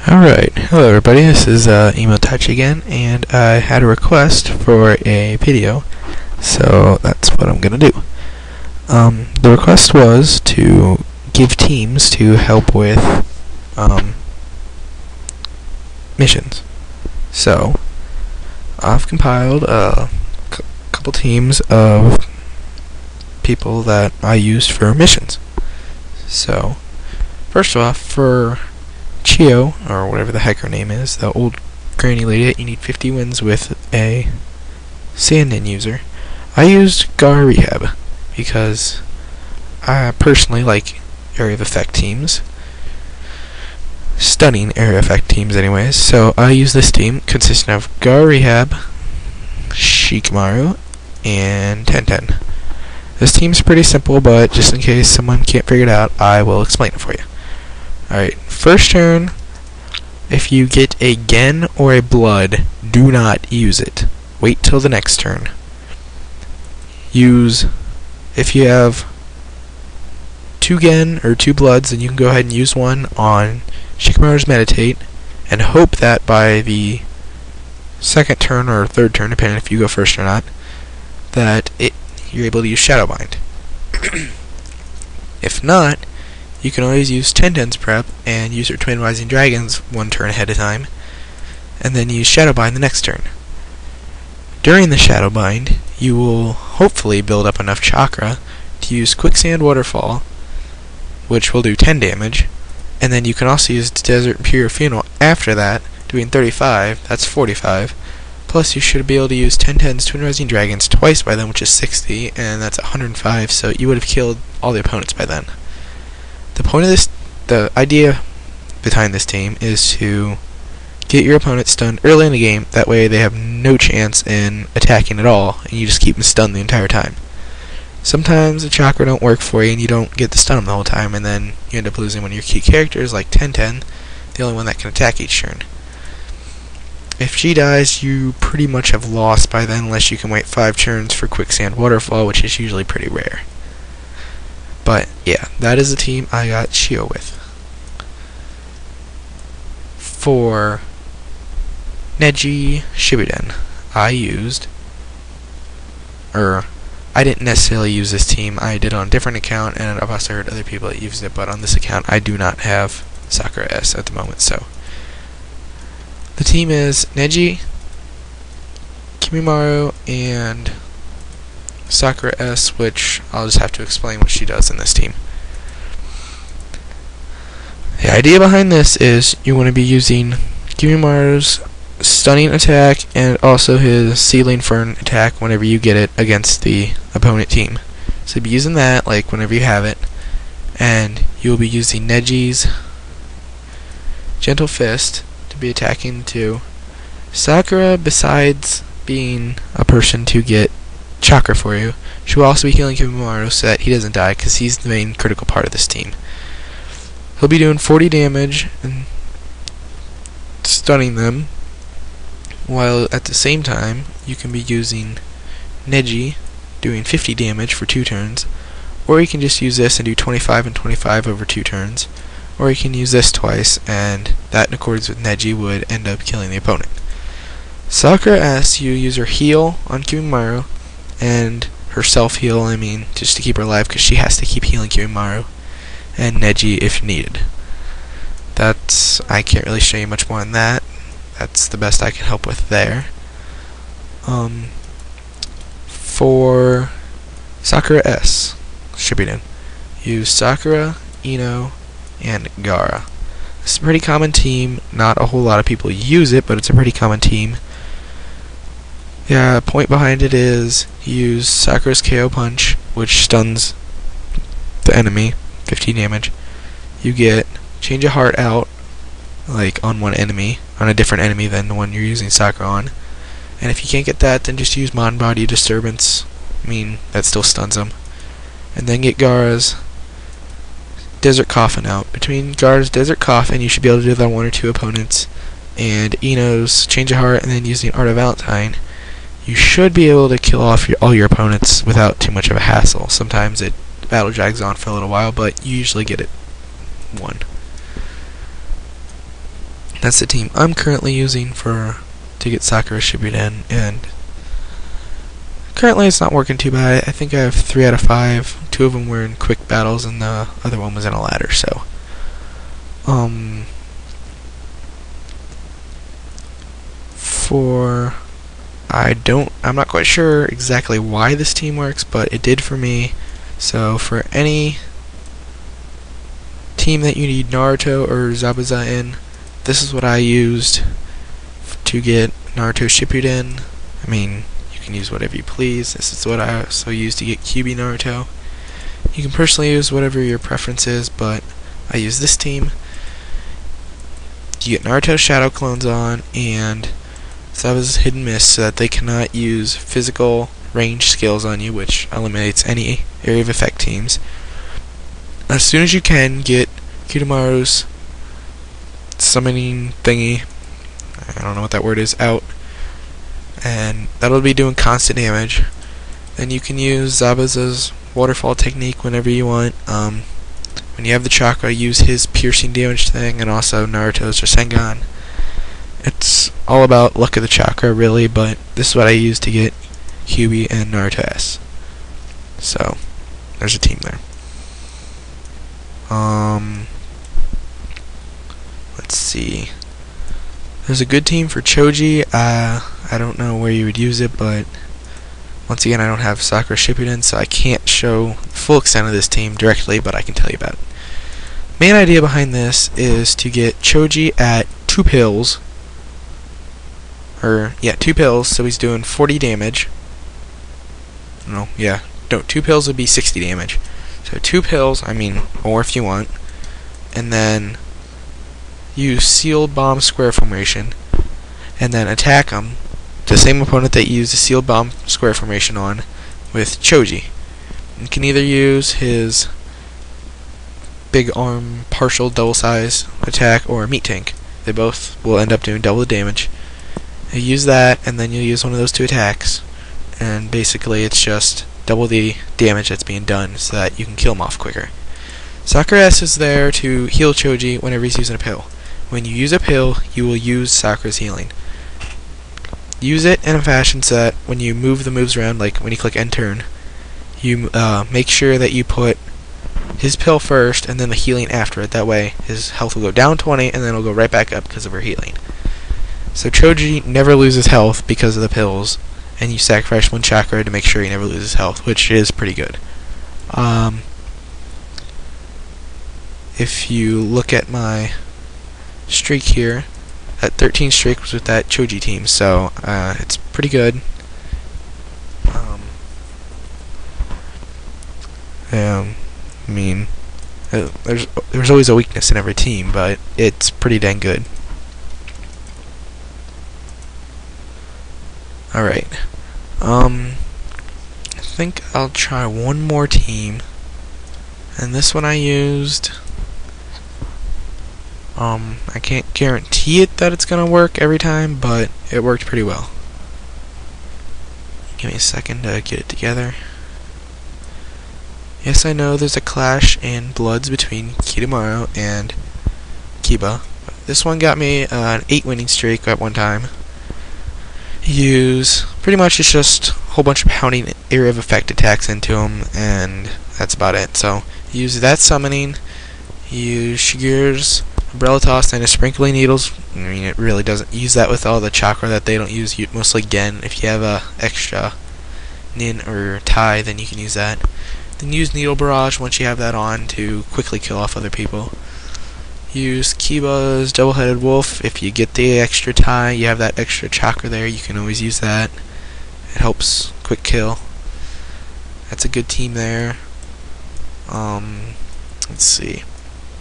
Alright, hello everybody, this is Emo Touch again, and I had a request for a video, so that's what I'm gonna do. The request was to give teams to help with missions. So, I've compiled a couple teams of people that I used for missions. So, first off, for Chio, or whatever the heck her name is, the old granny lady, you need 50 wins with a stand-in user. I used Gar Rehab because I personally like area of effect teams. Stunning area effect teams anyways, so I use this team consisting of Gar Rehab, Shikamaru, and Tenten. This team's pretty simple, but just in case someone can't figure it out, I will explain it for you. Alright, first turn, if you get a Gen or a Blood, do not use it. Wait till the next turn. If you have 2 Gen or 2 Bloods, then you can go ahead and use one on Shikamaru's Meditate, and hope that by the second turn or third turn, depending if you go first or not, that you're able to use Shadowbind. If not, you can always use Tenten's Prep and use your Twin Rising Dragons one turn ahead of time, and then use Shadowbind the next turn. During the Shadowbind, you will hopefully build up enough chakra to use Quicksand Waterfall, which will do 10 damage, and then you can also use Desert Imperial Funeral after that, doing 35, that's 45, plus you should be able to use Tenten's Twin Rising Dragons twice by then, which is 60, and that's 105, so you would have killed all the opponents by then. The idea behind this team is to get your opponent stunned early in the game, that way they have no chance in attacking at all, and you just keep them stunned the entire time. Sometimes the chakra don't work for you and you don't get to stun them the whole time, and then you end up losing one of your key characters like Tenten, the only one that can attack each turn. If she dies, you pretty much have lost by then, unless you can wait 5 turns for Quicksand Waterfall, which is usually pretty rare. But yeah, that is the team I got Chio with. For Neji Shibuden, I didn't necessarily use this team. I did on a different account, and I've also heard other people that used it, but on this account I do not have Sakura S at the moment. So the team is Neji, Kimimaro, and Sakura S, which I'll just have to explain what she does in this team. The idea behind this is you want to be using Kimimaru's stunning attack and also his Sealing Fern attack whenever you get it against the opponent team. So you'll be using that like whenever you have it, and you'll be using Neji's Gentle Fist to be attacking too. Sakura, besides being a person to get chakra for you, she will also be healing Kimimaro so that he doesn't die, because he's the main critical part of this team. He'll be doing 40 damage and stunning them, while at the same time you can be using Neji doing 50 damage for 2 turns, or you can just use this and do 25 and 25 over 2 turns, or you can use this twice, and that in accordance with Neji would end up killing the opponent. Sakura asks you use her heal on Kimimaro and her self-heal, just to keep her alive, because she has to keep healing Kimimaro, and Neji if needed. I can't really show you much more than that. That's the best I can help with there. For Sakura S, Shippuden, use Sakura, Ino, and Gaara. It's a pretty common team. Not a whole lot of people use it, but it's a pretty common team. Yeah, point behind it is you use Sakura's KO Punch, which stuns the enemy, 15 damage. You get Change of Heart out, like on one enemy, on a different enemy than the one you're using Sakura on. And if you can't get that, then just use Mind Body Disturbance. That still stuns them. And then get Gaara's Desert Coffin out. Between Gaara's Desert Coffin, you should be able to do that on 1 or 2 opponents, and Ino's Change of Heart, and then using Art of Valentine, you should be able to kill off all your opponents without too much of a hassle. Sometimes the battle drags on for a little while, but you usually get it won. That's the team I'm currently using to get Sakura Shippuden, and currently it's not working too bad. I think I have 3 out of 5. 2 of them were in quick battles, and the other one was in a ladder. So, I'm not quite sure exactly why this team works, but it did for me. So for any team that you need Naruto or Zabuza in, this is what I used to get Naruto Shippuden. I mean, you can use whatever you please. This is what I also used to get QB Naruto. You can personally use whatever your preference is, but I use this team. You get Naruto Shadow Clones on, and Zabuza's Hidden Mist, so that they cannot use physical range skills on you, which eliminates any area of effect teams. As soon as you can, get Kidomaru's summoning thingy, I don't know what that word is, out, and that'll be doing constant damage. Then you can use Zabuza's waterfall technique whenever you want. When you have the chakra, use his piercing damage thing, and also Naruto's Rasengan. It's all about luck of the chakra, really, but this is what I use to get Kyuubi and Naruto S. So, there's a team there. Let's see. There's a good team for Choji. I don't know where you would use it, but once again, I don't have Sakura Shippuden, so I can't show the full extent of this team directly, but I can tell you about it. Main idea behind this is to get Choji at 2 pills. 2 pills, so he's doing 40 damage. No, 2 pills would be 60 damage. So 2 pills, or if you want. And then use Sealed Bomb Square Formation, and then attack him, the same opponent that you used the Sealed Bomb Square Formation on, with Choji. You can either use his Big Arm Partial Double Size attack or Meat Tank. They both will end up doing double the damage. You use that, and then you use one of those 2 attacks, and basically it's just double the damage that's being done so that you can kill him off quicker. Sakura S is there to heal Choji whenever he's using a pill. When you use a pill, you will use Sakura's healing. Use it in a fashion so that when you move the moves around, like when you click end turn, you make sure that you put his pill first and then the healing after it. That way his health will go down 20 and then it'll go right back up because of her healing. So Choji never loses health because of the pills, and you sacrifice 1 chakra to make sure he never loses health, which is pretty good. If you look at my streak here, that 13 streak was with that Choji team, so it's pretty good. There's always a weakness in every team, but it's pretty dang good. Alright. I think I'll try one more team. And this one I used. I can't guarantee it that it's gonna work every time, but it worked pretty well. Give me a second to get it together. Yes, I know there's a clash in bloods between Kidomaru and Kiba. This one got me an 8 winning streak at one time. Pretty much it's just a whole bunch of pounding area of effect attacks into him, and that's about it. So use that summoning, use Shigeru's Umbrella Toss and his Sprinkling Needles. It really doesn't use that with all the chakra that they don't use, mostly Gen. If you have a extra Nin or Tai, then you can use that. Then use Needle Barrage once you have that on to quickly kill off other people. Use Kiba's Double-Headed Wolf. If you get the extra tie, you have that extra chakra there, you can always use that. It helps quick kill. That's a good team there. Let's see.